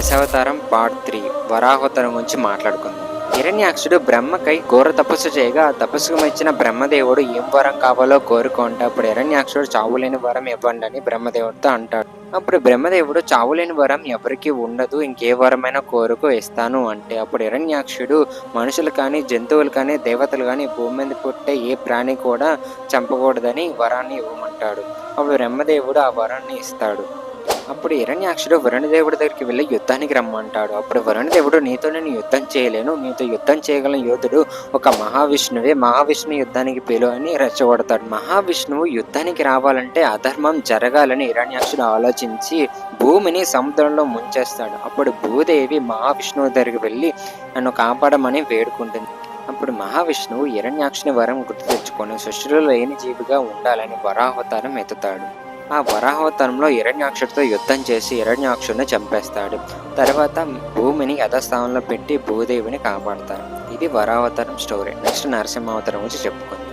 Dasavatharam part 3 వరాహోత్తరం గురించి మాట్లాడుకుందాం. హిరణ్యాక్షుడు బ్రహ్మకై ఘోర తపస్సు చేయగా ఆ తపస్సుకు మెచ్చిన బ్రహ్మదేవుడు ఏం వరం కావాలో కోరుకుంటే అప్పుడు హిరణ్యాక్షుడు చావులేని వరం ఇవ్వండి అని బ్రహ్మదేవుడితో అంటాడు. అప్పుడు బ్రహ్మదేవుడు చావులేని వరం ఎవరికి ఉండదు, ఇంకే వరమైనా కోరుకు ఇస్తాను అంటే అప్పుడు హిరణ్యాక్షుడు మనుషులు కానీ జంతువులు కానీ దేవతలు కానీ భూమి మీద పుట్టే ఏ ప్రాణి కూడా చంపకూడదని వరాన్ని ఇవ్వమంటాడు. అప్పుడు బ్రహ్మదేవుడు ఆ వరాన్ని ఇస్తాడు. అప్పుడు హిరణ్యాక్షుడు వరుణదేవుడి దగ్గరికి వెళ్ళి యుద్ధానికి రమ్మంటాడు. అప్పుడు వరుణదేవుడు నీతో నేను యుద్ధం చేయలేను, నీతో యుద్ధం చేయగల యోధుడు ఒక మహావిష్ణువే, మహావిష్ణు యుద్ధానికి పిలు అని రెచ్చగొడతాడు. మహావిష్ణువు యుద్ధానికి రావాలంటే అధర్మం జరగాలని హిరణ్యాక్షుడు ఆలోచించి భూమిని సముద్రంలో ముంచేస్తాడు. అప్పుడు భూదేవి మహావిష్ణువు దగ్గరికి వెళ్ళి నన్ను కాపాడమని వేడుకుంటుంది. అప్పుడు మహావిష్ణువు హిరణ్యాక్షుని వరం గుర్తు తెచ్చుకొని సృష్టిలో లేని జీవిగా ఉండాలని వరాహవతారం ఎత్తుతాడు. ఆ వరాహవతారంలో హిరణ్యాక్షుడితో యుద్ధం చేసి హిరణ్యాక్షుడిని చంపేస్తాడు. తర్వాత భూమిని యథాస్థానంలో పెట్టి భూదేవిని కాపాడతాడు. ఇది వరాహవతారం స్టోరీ. నెక్స్ట్ నరసింహావతారం గురించి చెప్పుకుందాం.